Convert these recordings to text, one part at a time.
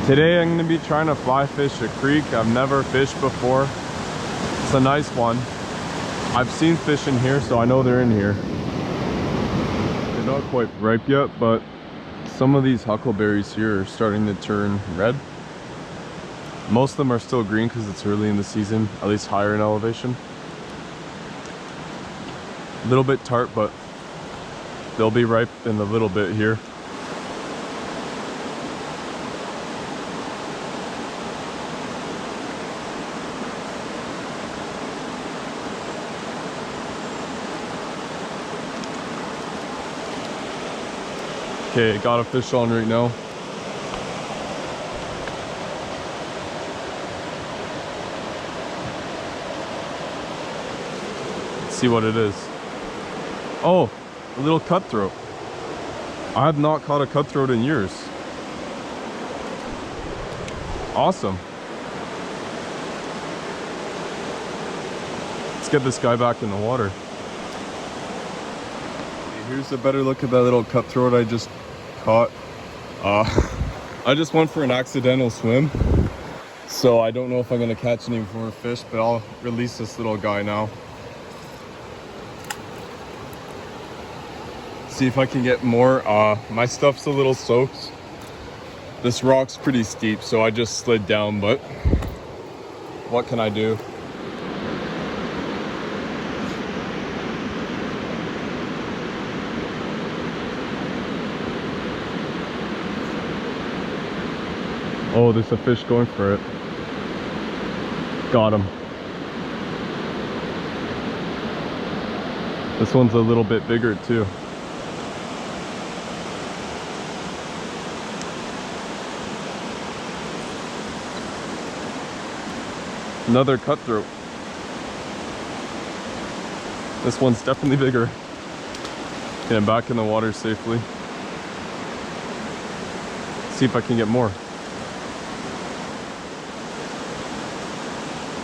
Today I'm going to be trying to fly fish a creek I've never fished before. It's a nice one. I've seen fish in here, so I know they're in here. They're not quite ripe yet, but some of these huckleberries here are starting to turn red. Most of them are still green because it's early in the season, at least higher in elevation. A little bit tart, but they'll be ripe in a little bit here. Okay, got a fish on right now. Let's see what it is. Oh, a little cutthroat. I have not caught a cutthroat in years. Awesome. Let's get this guy back in the water. Here's a better look at that little cutthroat I just caught. I just went for an accidental swim, so I don't know if I'm gonna catch any more fish, but I'll release this little guy now. See if I can get more. My stuff's a little soaked. This rock's pretty steep, so I just slid down, but what can I do? Oh, there's a fish going for it. Got him. This one's a little bit bigger too. Another cutthroat. This one's definitely bigger. Get him back in the water safely. See if I can get more.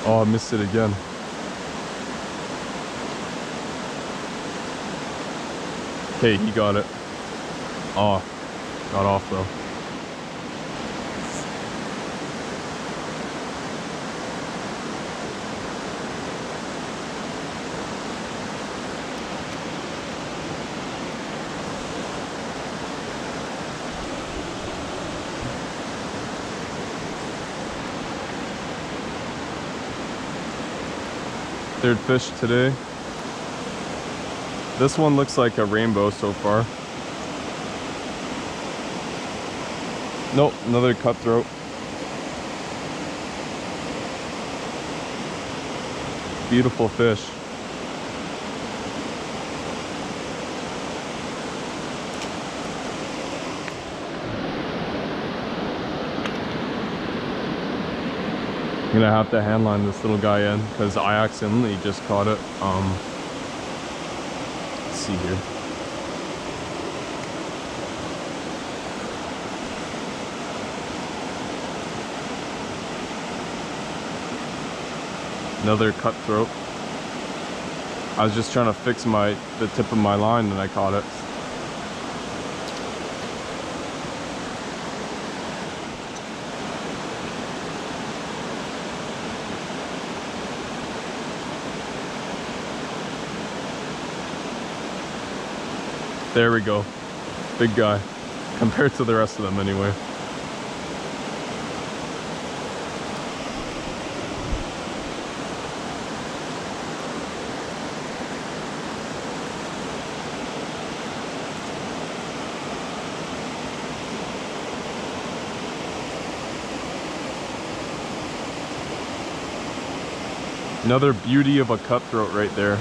Oh, I missed it again. Okay, he got it. Oh, got off though. Third fish today. This one looks like a rainbow so far. Nope, another cutthroat. Beautiful fish. I'm gonna have to handline this little guy in because I accidentally just caught it. Let's see here. Another cutthroat. I was just trying to fix the tip of my line and I caught it. There we go. Big guy. Compared to the rest of them anyway. Another beauty of a cutthroat right there.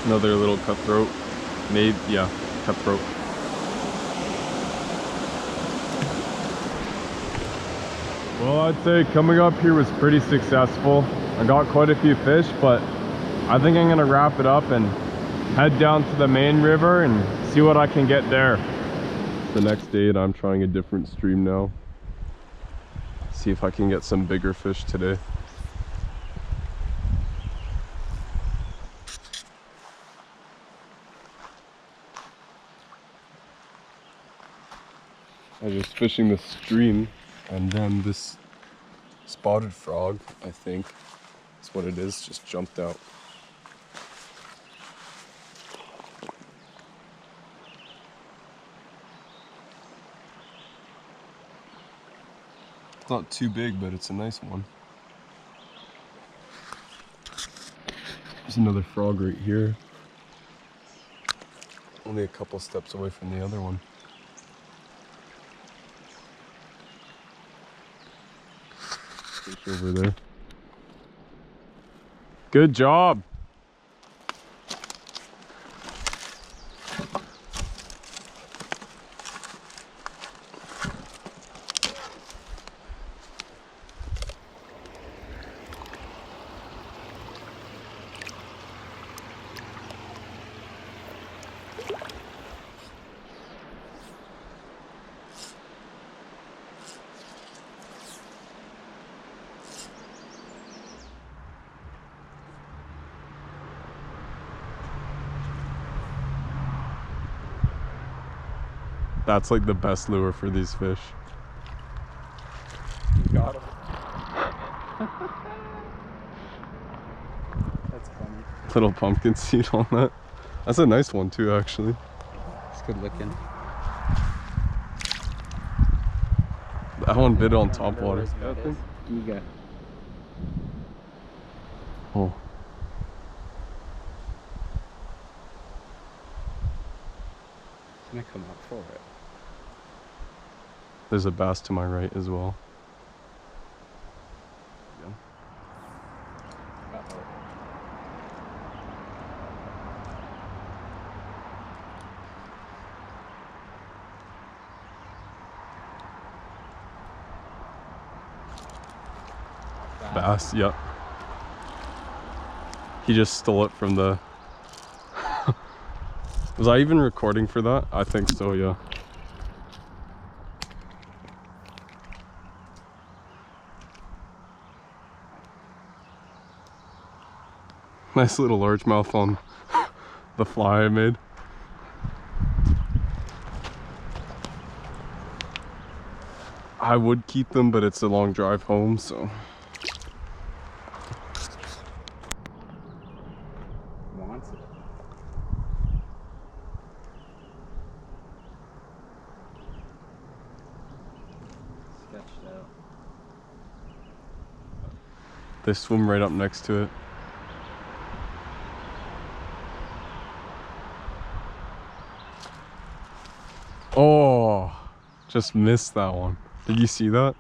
Another little cutthroat. Maybe, yeah, cutthroat. Well, I'd say coming up here was pretty successful. I got quite a few fish, but I think I'm gonna wrap it up and head down to the main river and see what I can get there. The next day, and I'm trying a different stream now. See if I can get some bigger fish today. I was just fishing the stream, and then this spotted frog, I think that's what it is, just jumped out. It's not too big, but it's a nice one. There's another frog right here. Only a couple steps away from the other one. Fish over there. Good job. That's like the best lure for these fish. You got him. That's funny. Little pumpkin seed on that. That's a nice one too, actually. It's good looking. That one bit on top water. You got. Oh. It's gonna come up for it. There's a bass to my right as well. Yeah. Bass, yep. He just stole it from the... Was I even recording for that? I think so, yeah. Nice little largemouth on the fly I made. I would keep them, but it's a long drive home, so... Wants it. Sketched out. They swim right up next to it. Oh, just missed that one. Did you see that?